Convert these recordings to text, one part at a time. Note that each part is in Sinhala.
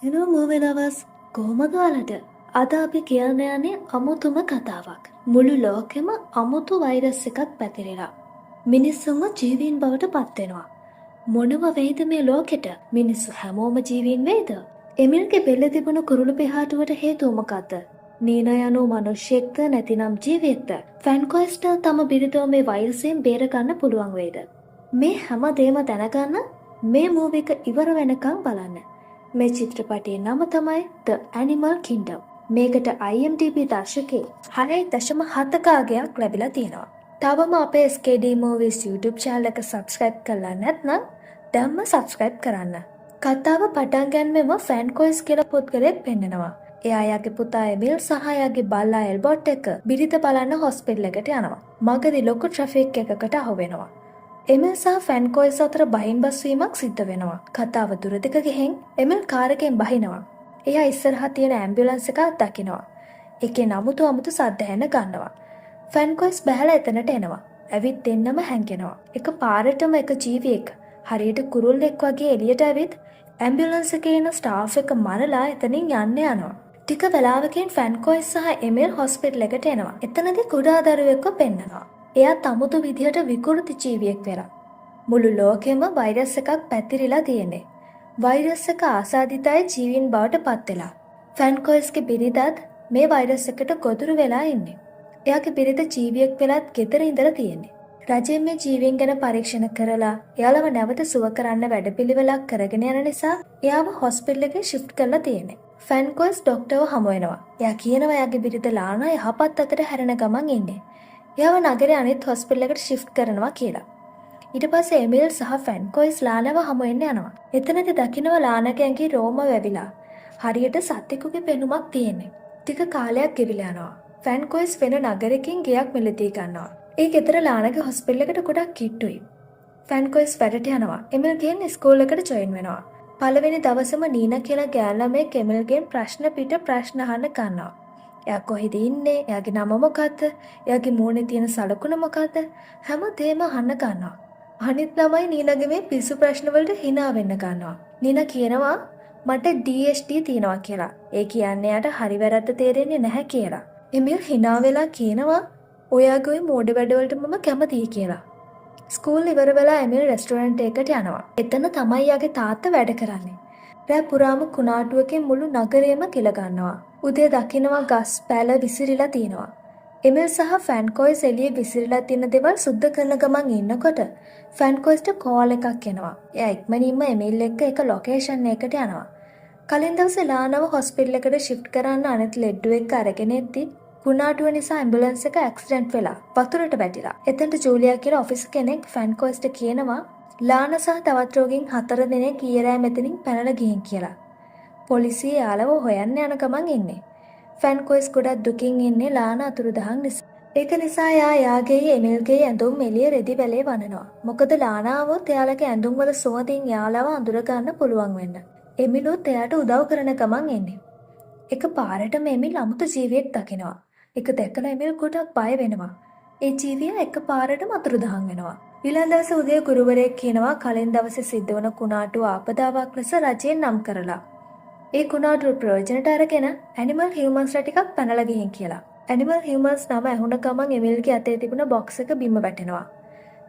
එනෝ මූවෙනවස් කොහොමද ඔයාලට? අද අපි කියන්න යන්නේ අමුතුම කතාවක්. මුළු ලෝකෙම අමුතු වෛරස් එකක් පැතිරෙලා. මිනිස්සුන්ව ජීවීන් බවට පත්වෙනවා. මොනව වෙයිද මේ ලෝකෙට? මිනිස්සු හැමෝම ජීවීන් වෙයිද? එමිල්ගේ බෙල්ල තිබුණු කුරුළු පිහාටුවට හේතුව මොකද්ද? නීනා යනු මිනිහෙක්ද නැතිනම් ජීවියෙක්ද? ෆැන්කොයිස්ට තම බිරිඳව මේ වෛරසයෙන් බේරගන්න පුළුවන් වෙයිද? මේ හැම දේම දැනගන්න මේ මූවි එක ඉවර වෙනකන් බලන්න. මේ චිත්‍රපටයේ නම තමයි The Animal Kingdom. මේකට IMDb දර්ශකයේ 6.7ක අගයක් ලැබිලා තියෙනවා. තවම අපේ SKD Movies YouTube channel එක subscribe කරලා නැත්නම් දැම්ම subscribe කරන්න. කතාව පටන් ගන්නෙම ෆැන්කොයිස් කියලා පුද්ගලයෙක් පෙන්නනවා. එයා යාගේ පුතා එමිල් සහ යාගේ බල්ලා එල්බර්ට් එක්ක බිරිඳ බලන්න හොස්පිටල් එකට යනවා. මගදී ලොකු ට්‍රැෆික් එකකට අහු වෙනවා. එමිල් සහ ෆැන්කොයිස් අතර බහින් බස්වීමක් සිද්ධ වෙනවා. කතාව දුරදිග ගිහින් එමිල් කාර් එකෙන් බහිනවා. එයා ඉස්සරහා තියෙන ඇම්බියුලන්ස් එකක් දකිනවා. ඒකේ අමුතු සද්ද ඇහෙන ගන්නවා. ෆැන්කොයිස් බහැලා එතනට එනවා. ඇවිත් දෙන්නම හැංගෙනවා. එක පාරටම එක ජීවියෙක් හරියට කුරුල්ලෙක් වගේ එළියට ඇවිත් ඇම්බියුලන්ස් එකේ ඉන්න ස්ටාෆ් එක මරලා එතනින් යන්න යනවා. ටික වෙලාවකින් ෆැන්කොයිස් සහ එමිල් හොස්පිටල් එකට එනවා. එතනදී කුඩා දරුවෙක්ව පෙන්නනවා. එයා තමුතු විදිහට විකෘති ජීවියෙක් වෙලා. මුළු ලෝකෙම වෛරස් එකක් පැතිරිලා තියෙන්නේ. වෛරස් එක ආසාදිතයි ජීවීන් බවට පත් වෙලා. ෆැන්කොයිස්ගේ බිරිඳත් මේ වෛරස් එකට ගොදුරු වෙලා ඉන්නේ. එයාගේ බිරිඳ ජීවියෙක් වෙලත් ගෙදර ඉඳලා තියෙන්නේ. රජයෙන් මේ ජීවීන් ගැන පරීක්ෂණ කරලා එයාලව නැවත සුව කරන්න වැඩපිළිවෙලක් කරගෙන යන නිසා එයාව හොස්පිටල් එකේ ෂිෆ්ට් කරලා තියෙන්නේ. ෆැන්කොයිස් ඩොක්ටර්ව හමු වෙනවා. එයා කියනවා එයාගේ බිරිඳ ලානා යහපත් අතට හැරෙන ගමන් ඉන්නේ. එයාව නගරේ අනිත් හොස්පිටල් එකට ෂිෆ්ට් කරනවා කියලා. ඊට පස්සේ එමිල් සහ ෆැන්කොයිස් ලානාව හමු වෙන්න යනවා. එතනදී දකිනවා ලානාගේ ඇඟේ රෝම වැවිලා. හරියට සත්වෙකුගේ පෙනුමක් තියෙන්නේ. ටික කාලයක් ගෙවිලා යනවා. ෆැන්කොයිස් වෙන නගරකින් ගෙයක් මිලදී ගන්නවා. ඒ ගෙදර ලානාගේ හොස්පිටල් එකට ගොඩක් කිට්ටුයි. ෆැන්කොයිස් වැඩට යනවා. එමිල් ගෙන් ස්කූල් එකට ජොයින් වෙනවා. පළවෙනි දවසේම නීනා කියලා ගෑනු ළමයෙක් එමිල්ගෙන් ප්‍රශ්න පිට ප්‍රශ්න අහන්න ගන්නවා. එයා කොහෙද ඉන්නේ? එයාගේ නම මොකද්ද? එයාගේ මූණේ තියෙන සලකුණ මොකද්ද? හැම දෙයක්ම අහන්න ගන්නවා. අනිත් ළමයි නීනාගේ මේ පිස්සු ප්‍රශ්න වලට hina වෙන්න ගන්නවා. නීනා කියනවා මට DHD තියෙනවා කියලා. ඒ කියන්නේ යාට හරි වැරද්ද තේරෙන්නේ නැහැ කියලා. එමිල් hina වෙලා කියනවා ඔයාගේ ওই මෝඩ වැඩවලට මම කැමතියි කියලා. ස්කූල් ඉවර වෙලා එමිල් රෙස්ටෝරන්ට් එකකට යනවා. එතන තමයි යාගේ තාත්තා වැඩ කරන්නේ. රෑ පුරාම කුණාටුවකින් මුළු නගරයම කිල ගන්නවා. උදේ දකින්නවා ගස් පැල විසිරිලා තියෙනවා. එමිල් සහ ෆැන්කොයිස් එළියේ විසිරිලා තියෙන දේවල් සුද්ධ කරන ගමන් ඉන්නකොට ෆැන්කොයිස්ට කෝල් එකක් එනවා. එයා ඉක්මනින්ම එමිල් එක්ක එක ලොකේෂන් එකකට යනවා. කලින් දවසේ ලානව හොස්පිටල් එකට ෂිෆ්ට් කරන්න අනිත් ලෙඩ්ඩු එක්ක අරගෙන එද්දි කුණාටුව නිසා ඇම්බුලන්ස් එක ඇක්සිඩන්ට් වෙලා වතුරට වැටිලා. එතනට ජූලියා කියලා ඔෆිසර් කෙනෙක් ෆැන්කොයිස්ට කියනවා ලාන සහ තවත් රෝගීන් 4 දෙනෙක් ඊයරෑ මෙතනින් පැනලා ගිහින් කියලා. පොලිසිය යාලව හොයන්න යන ගමන් ඉන්නේ. ෆැන්කොයිස් ගොඩක් දුකින් ඉන්නේ ලාන අතුරුදහන් නිසා. ඒක නිසා යාගේ එමිල්ගේ ඇඳුම් එළිය රෙදි බැලේ වනනවා. මොකද ලානාවොත් එයාලගේ ඇඳුම් වල සුවඳින් යාලව අඳුර ගන්න පුළුවන් වෙන්න. එමිලුත් එයාට උදව් කරන ගමන් එන්නේ. එක පාරටම එමිල් අමුතු ජීවියෙක් දකිනවා. ඒක දැකලා එමිල් ගොඩක් බය වෙනවා. ඒ ජීවියා එක පාරටම අතුරුදහන් වෙනවා. ඊළඟ දවසේ උදේ ගුරුවරයෙක් කියනවා කලින් දවසේ සිද්ධ වුණ කුණාටුව ආපදාවක් ලෙස රජයෙන් නම් කරලා. ඒ කුණාටුව ප්‍රයෝජනට අරගෙන ඇනිමල් හියුමන්ස්ලා ටිකක් පැනලා ගිහින් කියලා. ඇනිමල් හියුමන්ස් නම ඇහුණ ගමන් එමිල්ගේ අතේ තිබුණ බොක්ස් එක බිම වැටෙනවා.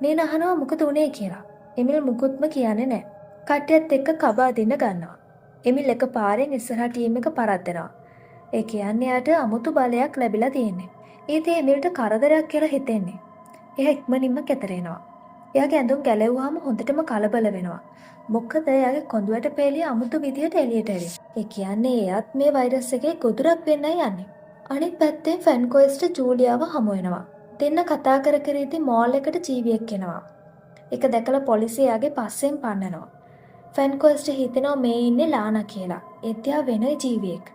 නීන අහනවා මොකද උනේ කියලා. එමිල් මුකුත්ම කියන්නේ නැහැ. කට්ටියත් එක්ක කබ අදින්න ගන්නවා. එමිල් එක පාරෙන් ඉස්සරහා ටීම් එක පරද්දනවා. ඒ කියන්නේ යාට අමුතු බලයක් ලැබිලා තියෙන්නේ. ඒත් එමිල්ට කරදරයක් කියලා හිතෙන්නේ. එයා ඉක්මනින්ම කැතර එනවා. එයාගේ ඇඳුම් ගැලෙව්වාම හොඳටම කලබල වෙනවා. මොකද එයාගේ කොඳුයට පෙළිය අමුතු විදියට එළියට එන්නේ. ඒ කියන්නේ එයාත් මේ වෛරස් එකේ ගොදුරක් වෙන්නයි යන්නේ. අනිත් පැත්තෙන් ෆැන්කොයිස්ට ජූලියාව හමු වෙනවා. දෙන්න කතා කර කර ඉඳි මෝල් එකට ජීවියෙක් එනවා. ඒක දැකලා පොලිසිය එයාගේ පස්සෙන් පන්නනවා. ෆැන්කොයිස්ට හිතෙනවා මේ ඉන්නේ ලානා කියලා. ඒත් එයා වෙන ජීවියෙක්.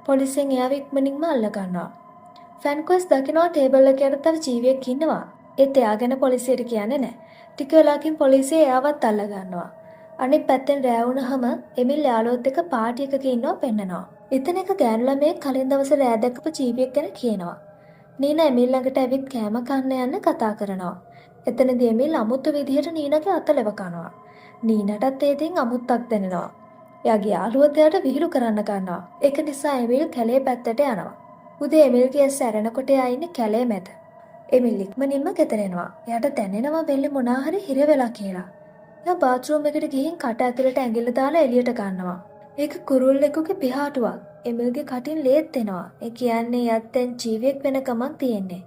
පොලිසියෙන් එයාව ඉක්මනින්ම අල්ල ගන්නවා. ෆැන්කොයිස් දකිනවා ටේබල් එකේ තව ජීවියෙක් ඉන්නවා. ඒත් එයා ගැන පොලිසියට කියන්නේ නැහැ. ටික වෙලාවකින් පොලිසිය එයාවත් අල්ල ගන්නවා. අනිත් පැත්තෙන් රෑ වුණාම එමිල් යාළුවොත් එක්ක පාටි එකක ඉන්නව පෙන්නනවා. එතන එක ගෑනු ළමයෙක් කලින් දවසේ රෑ දැකපු ජීවියෙක් ගැන කියනවා. නීනා එමිල් ළඟට ඇවිත් කෑම කන්න යන්න කතා කරනවා. එතනදී එමිල් අමුතු විදියට නීනාගේ අත ලෙව කනවා. නීනටත් ඒ දෙයින් අමුත්තක් දැනෙනවා. එයාගේ යාළුවොත් එයාට විහිළු කරන්න ගන්නවා. ඒක නිසා එමිල් කැලේ පැත්තට යනවා. උදේ එමිල්ගේ ඇස් ඇරෙනකොට එයා ඉන්නේ කැලේ මැද. එමිල් ඉක්මනින්ම ගෙදර එනවා. එයාට දැනෙනවා බෙල්ලේ මොනා හරි හිර වෙලා කියලා. එයා බාත්රූම් එකට ගිහින් කට ඇතුලට ඇඟිල්ල දාලා එළියට ගන්නවා. ඒක කුරුල්ලෙකුගේ පිහාටුවක්. එමිල්ගේ කටින් ලේත් එනවා. ඒ කියන්නේ එයාත් දැන් ජීවියෙක් වෙන ගමන් තියෙන්නේ.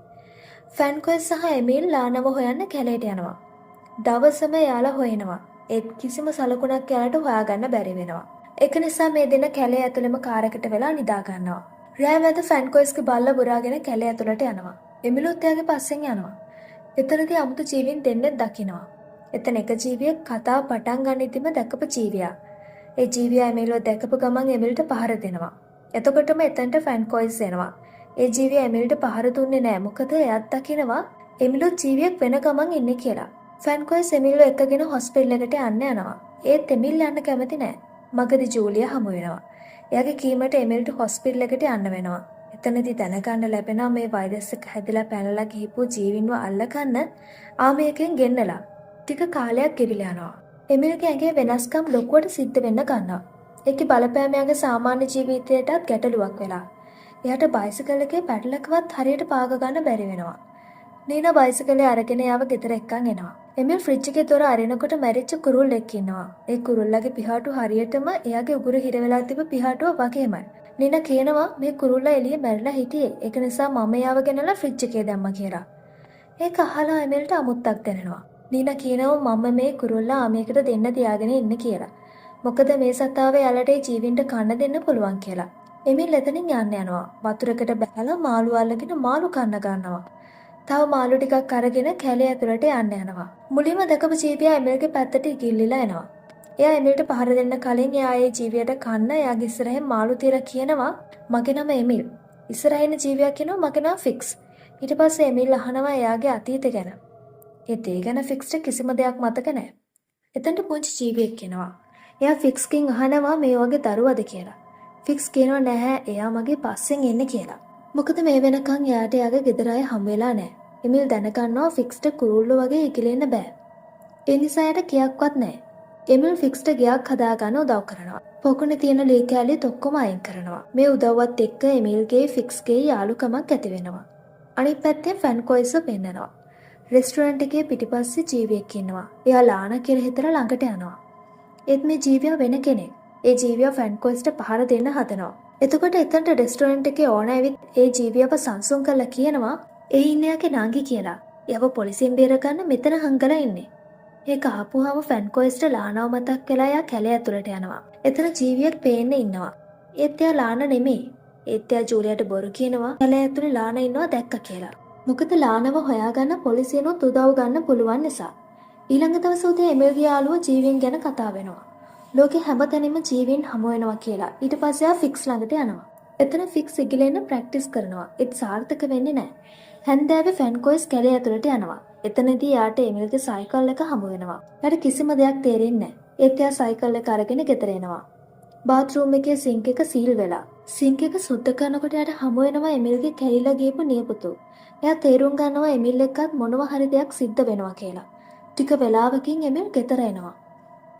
ෆැන්කොස් සහ එමිල් ලානව හොයන්න කැලේට යනවා. දවසම යාලා හොයනවා. ඒත් කිසිම සලකුණක් යාලට හොයාගන්න බැරි වෙනවා. ඒක නිසා මේ දෙන කැලේ ඇතුළෙම කාරකට වෙලා නිදා ගන්නවා. රෑ මැද ෆැන්කොස්ගේ බල්ලා බුරාගෙන කැලේ ඇතුළට යනවා. එමිලුත් එයාගේ පස්සෙන් යනවා. එතනදී අමුතු ජීවීන් දෙන්නෙක් දකිනවා. එතන එක ජීවියෙක් කතාව පටන් ගන්නෙදිම දැකපු ජීවියා. ඒ ජීවියා එමිල්ව දැකපු ගමන් එමිල්ට පහර දෙනවා. එතකොටම එතනට ෆැන්කොස් එනවා. ඒ ජීවියා එමිල්ට පහර දුන්නේ නෑ. මොකද එයාත් දකිනවා එමිලුත් ජීවියෙක් වෙන ගමන් ඉන්නේ කියලා. ෆැන්කොස් එමිල්ව එක්කගෙන හොස්පිටල් එකට යන්න යනවා. ඒත් එමිල් යන්න කැමති නෑ. මගදී ජූලියා හමු වෙනවා. එයාගේ කීමට එමිල්ට හොස්පිටල් එකට යන්න වෙනවා. එතනදී දැනගන්න ලැබෙනවා මේ වෛරස් එක හැදිලා පැනලා ගිහපු ජීවින්ව අල්ලගන්න ආමයකින් ගෙන්නලා. ටික කාලයක් ගෙවිලා යනවා. එමිල්ගේ ඇඟේ වෙනස්කම් ලොකුවට සිද්ධ වෙන්න ගන්නවා. ඒකේ බලපෑම එයාගේ සාමාන්‍ය ජීවිතයටත් ගැටලුවක් වෙලා. එයාට බයිසිකල් එකේ පැඩලකවත් හරියට පාග ගන්න බැරි වෙනවා. නීනා බයිසිකලේ අරගෙන යාව ගෙදර එක්කන් එනවා. එමිල් ෆ්‍රිජ් එකේ දොර අරිනකොට මැරිච්ච කුරුල්ලෙක් ඉන්නවා. ඒ කුරුල්ලගේ පිහාටු හරියටම එයාගේ උගුර හිර වෙලා තිබ්බ පිහාටුව වගේමයි. නීනා කියනවා මේ කුරුල්ලා එළියේ මැරිලා හිටියේ. ඒක නිසා මම යාව ගෙනලා ෆ්‍රිජ් එකේ දැම්මා කියලා. ඒක අහලා එමිල්ට අමුත්තක් දැනෙනවා. නීනා කියනවා මම මේ කුරුල්ලා ආමයකට දෙන්න තියාගෙන ඉන්නේ කියලා. මොකද මේ සතාව යාලට ඒ ජීවින්ට කන්න දෙන්න පුළුවන් කියලා. එමිල් එතනින් යන්න යනවා. වතුරකට බැලලා මාළු අල්ලගෙන මාළු කන්න ගන්නවා. තව මාළු ටිකක් අරගෙන කැලේ ඇතුළට යන්න යනවා. මුලින්ම දැකපු ජීවියා එමිල්ගේ පැත්තට ඉගිල්ලිලා එනවා. එයා එමිල්ට පහර දෙන්න කලින් එයා ඒ ජීවියට කන්න එයාගේ ඉස්සරහින් මාළු තියලා කියනවා මගේ නම එමිල්. ඉස්සරහින් ජීවියා කියනවා මගේ නම ෆික්ස්. ඊට පස්සේ එමිල් අහනවා එයාගේ අතීතය ගැන. ඒ දේ ගැන ෆික්ස්ට කිසිම දෙයක් මතක නැහැ. එතනට පුංචි ජීවියෙක් එනවා. එයා ෆික්ස්ගෙන් අහනවා මේ වගේ දරුවද කියලා. ෆික්ස් කියනවා නැහැ එයා මගේ පස්සෙන් එන්නේ කියලා. මොකද මේ වෙනකන් එයාට එයාගේ ගෙදර අය හම් වෙලා නැහැ. එමිල් දැනගන්නවා ෆික්ස්ට කුරුල්ලෝ වගේ ඉකිලෙන්න බෑ. ඒ නිසා එයාට කියාක්වත් නැහැ. එමිල් ෆික්ස්ට ගියක් හදාගන්න උදව් කරනවා. පොකුණේ තියෙන ලී කෑලිත් ඔක්කොම අයින් කරනවා. මේ උදව්වත් එක්ක එමිල්ගේ ෆික්ස්ගේ යාළුකමක් ඇති වෙනවා. අනිත් පැත්තෙන් ෆැන්කොයිස්ව පෙන්නනවා. රෙස්ටුරන්ට් එකේ පිටිපස්සේ ජීවියෙක් ඉන්නවා. එයා ලානා කියලා හිතලා ළඟට යනවා. ඒත් මේ ජීවියා වෙන කෙනෙක්. ඒ ජීවියා ෆැන්කොයිස්ට පහර දෙන්න හදනවා. එතකොට එතනට රෙස්ටුරන්ට් එකේ ඕන ඇවිත් ඒ ජීවියව සංසුන් කරලා කියනවා ඒ ඉන්නේ යගේ නාගි කියලා. එයාව පොලිසියෙන් බේරගන්න මෙතන හංගලා ඉන්නේ. ඒක ආපුවාම ෆැන්කොයිස්ට ලානාව මතක් වෙලා එයා කැලේ ඇතුළට යනවා. එතන ජීවියෙක් පේන්න ඉන්නවා. ඒත් එයා ලාන නෙමෙයි. ඒත් එයා ජූලියට බොරු කියනවා කැලේ ඇතුළේ ලානා ඉන්නවා දැක්ක කියලා. මොකද ලානව හොයාගන්න පොලිසියනොත් උදව් ගන්න පුළුවන් නිසා. ඊළඟ දවසේ උදේ එමිල්ගේ යාළුවා ජීවින් ගැන කතා වෙනවා. ලෝකේ හැමතැනම ජීවීන් හමු වෙනවා කියලා. ඊට පස්සේ ආ ෆික්ස් ළඟට යනවා. එතන ෆික්ස් ඉගිලෙන්න ප්‍රැක්ටිස් කරනවා. ඒත් සාර්ථක වෙන්නේ නැහැ. හැන්දෑවේ ෆැන්කොයිස් කැලේ ඇතුළට යනවා. එතනදී යාට එමිල්ගේ සයිකල් එක හමු වෙනවා. යාට කිසිම දෙයක් තේරෙන්නේ නැහැ. ඒත් එයා සයිකල් එක අරගෙන ගෙදර එනවා. බාත්රූම් එකේ සින්ක් එක සීල් වෙලා. සින්ක් එක සුද්ධ කරනකොට යාට හමු වෙනවා එමිල්ගේ කැරිලා ගියපු නියපොතු. එයා තේරුම් ගන්නවා එමිල් එක්කත් මොනවා හරි දෙයක් සිද්ධ වෙනවා කියලා. ටික වෙලාවකින් එමිල් ගෙදර එනවා.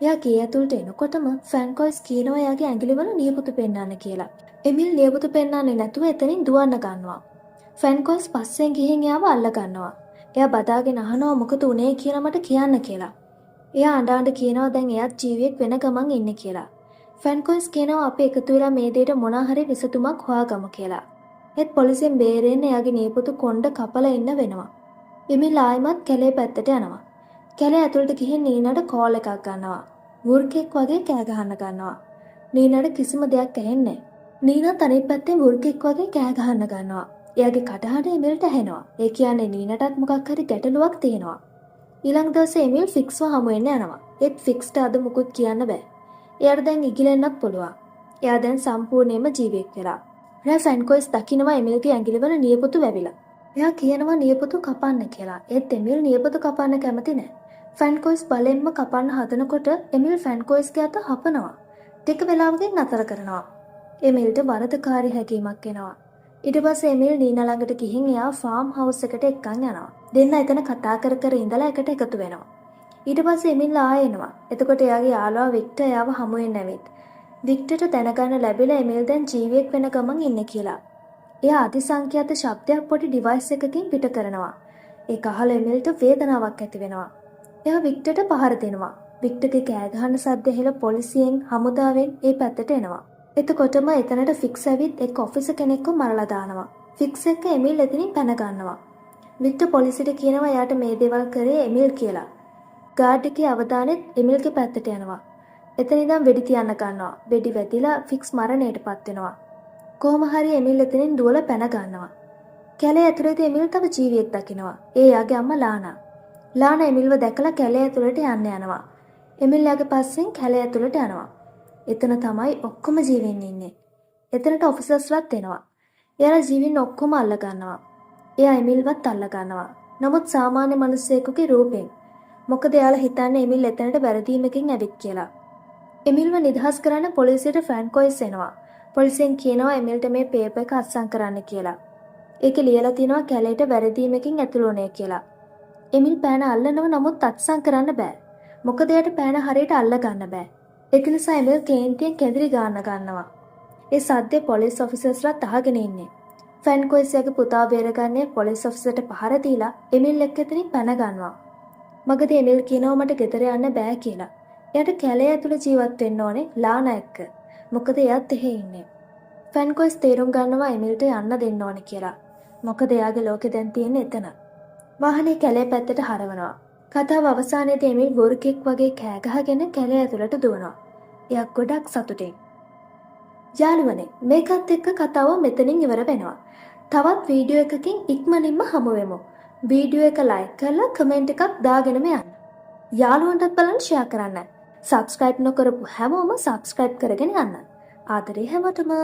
එයා ගේ ඇතුළට එනකොටම ෆැන්කොයිස් කියනවා එයාගේ ඇඟිලිවල නියපොතු පෙන්නන්න කියලා. එමිල් නියපොතු පෙන්නන්නේ නැතුව එතනින් දුවන්න ගන්නවා. ෆැන්කොයිස් පස්සෙන් ගිහින් එයාව අල්ල ගන්නවා. එයා බදාගෙන අහනවා මොකද උනේ කියලා මට කියන්න කියලා. එයා අඬ කියනවා දැන් එයාත් ජීවියෙක් වෙන ගමන් ඉන්නේ කියලා. ෆැන්කොයිස් කියනවා අපි එකතු වෙලා මේ දෙයට මොනා හරි විසඳුමක් හොයාගමු කියලා. ඒත් පොලිසියෙන් බේරෙන්න එයාගේ නියපොතු කොණ්ඩ කපලා ඉන්න වෙනවා. එමිල් ආයිමත් කැලේ පැත්තට යනවා. කැලේ ඇතුළට ගිහින් නීනාට කෝල් එකක් ගන්නවා. වුර්කෙක් වගේ කෑ ගහන්න ගන්නවා. නීනාට කිසිම දෙයක් ඇහෙන්නේ නැහැ. නීනා තනිත් පැත්තේ වුර්කෙක් වගේ කෑ ගහන්න ගන්නවා. එයාගේ කටහඬ එමිල්ට ඇහෙනවා. ඒ කියන්නේ නීනටත් මොකක් හරි ගැටලුවක් තියෙනවා. ඊළඟ දවසේ එමිල් ෆික්ස්ව හමු වෙන්න යනවා. ඒත් ෆික්ස්ට අද මුකුත් කියන්න බෑ. එයාට දැන් ඉගිලෙන්නත් පුළුවන්. එයා දැන් සම්පූර්ණයෙන්ම ජීවියෙක් වෙලා. රෑ ෆැන්කොයිස් දකින්නවා එමිල්ගේ ඇඟිලිවල නියපොතු වැවිලා. එයා කියනවා නියපොතු කපන්න කියලා. ඒත් එමිල් නියපොතු කපන්න කැමති නැහැ. ෆැන්කොයිස් බලෙන්ම කපන්න හදනකොට එමිල් ෆැන්කොයිස්ගේ අත හපනවා. ටික වෙලාවකින් නතර කරනවා. එමිල්ට වරදකාරී හැඟීමක් එනවා. ඊට පස්සේ එමිල් නීනා ළඟට ගිහින් එයා ෆාම් හවුස් එකට එක්කන් යනවා. දෙන්න එතන කතා කර කර ඉඳලා එකට එකතු වෙනවා. ඊට පස්සේ එමිල් ආයෙ එනවා. එතකොට එයාගේ යාළුවා වික්ටර් එයාව හමු වෙන්න ඇවිත්. වික්ටර්ට දැනගන්න ලැබිලා එමිල් දැන් ජීවියෙක් වෙන ගමන් ඉන්නේ කියලා. එයා අතිසංඛ්‍යාත ශබ්දයක් පොඩි ඩිවයිස් එකකින් පිට කරනවා. ඒක අහලා එමිල්ට වේදනාවක් ඇති වෙනවා. එයා වික්ටර්ට පහර දෙනවා. වික්ටර්ගේ කෑ ගහන සද්ද ඇහිලා පොලිසියෙන් හමුදාවෙන් ඒ පැත්තට එනවා. එතකොටම එතනට ෆික්ස් ඇවිත් එක් ඔෆිසර් කෙනෙක්ව මරලා දානවා. ෆික්ස් එක එමිල් එතනින් පැන ගන්නවා. වික්ටර් පොලිසියට කියනවා එයාට මේ දේවල් කරේ එමිල් කියලා. ගාඩ් එකේ අවධානයත් එමිල්ගේ පැත්තට යනවා. එතන ඉඳන් වෙඩි තියන්න ගන්නවා. වෙඩි වැදිලා ෆික්ස් මරණයටපත් වෙනවා. කොහොම හරි එමිල් එතනින් දුවලා පැන ගන්නවා. කැලේ ඇතුළේදී එමිල් තව ජීවියෙක් දකිනවා. ඒ යාගේ අම්මා ලානා. ලානා එමිල්ව දැකලා කැලේ ඇතුළට යන්න යනවා. එමිල් යාගේ පස්සෙන් කැලේ ඇතුළට යනවා. එතන තමයි ඔක්කොම ජීවෙන් ඉන්නේ. එතනට ඔෆිසර්ස්ලාත් එනවා. එයාලා ජීවින් ඔක්කොම අල්ල ගන්නවා. එයා එමිල්වත් අල්ල ගන්නවා. නමුත් සාමාන්‍ය මිනිස්සෙකුගේ රූපෙන්. මොකද එයාලා හිතන්නේ එමිල් එතනට වැරදීමකින් ඇවිත් කියලා. එමිල්ව නිදහස් කරන්න පොලිසියට ෆ්‍රැන්කොයිස් එනවා. පොලිසියෙන් කියනවා එමිල්ට මේ පේපර් එක අත්සන් කරන්න කියලා. ඒකේ ලියලා තියෙනවා කැලේට වැරදීමකින් ඇතුළු වුණේ කියලා. එමිල් පෑන අල්ලනවා නමුත් අත්සන් කරන්න බෑ. මොකද එයාට පෑන හරියට අල්ල ගන්න බෑ. ඒක නිසා එමිල් කේන්තියෙන් කැදිරි ගන්නවා. ඒ සද්දේ පොලිස් ඔෆිසර්ස්ලාත් අහගෙන ඉන්නේ. ෆ්‍රැන්කොයිස්ගේ පුතා බේරගන්නේ පොලිස් ඔෆිසර්ට පහර දීලා එමිල් එක්ක එතනින් පැන ගන්නවා. මගදී එමිල් කියනවා මට ගෙදර යන්න බෑ කියලා. එයාට කැලේ ඇතුළේ ජීවත් වෙන්න ඕනේ ලානා එක්ක. මොකද එයාත් එහෙ ඉන්නේ. ෆ්‍රැන්කොයිස් තේරුම් ගන්නවා එමිල්ට යන්න දෙන්න ඕනේ කියලා. මොකද එයාගේ ලෝකෙ දැන් තියෙන්නේ එතන. වාහනේ කැලේ පැත්තට හරවනවා. කතාව අවසානයේදී එමිල් වොරුකෙක් වගේ කෑ ගහගෙන කැලේ ඇතුළට දුවනවා. එයා ගොඩක් සතුටින්. යාළුවනේ මේකත් එක්ක කතාව මෙතනින් ඉවර වෙනවා. තවත් වීඩියෝ එකකින් ඉක්මනින්ම හමු වෙමු. වීඩියෝ එක ලයික් කරලා කමෙන්ට් එකක් දාගෙනම යන්න. යාළුවන්ටත් බලන්න ෂෙයා කරන්න. සබ්ස්ක්‍රයිබ් නොකරපු හැමෝම සබ්ස්ක්‍රයිබ් කරගෙන යන්න. ආදරේ හැමෝටම.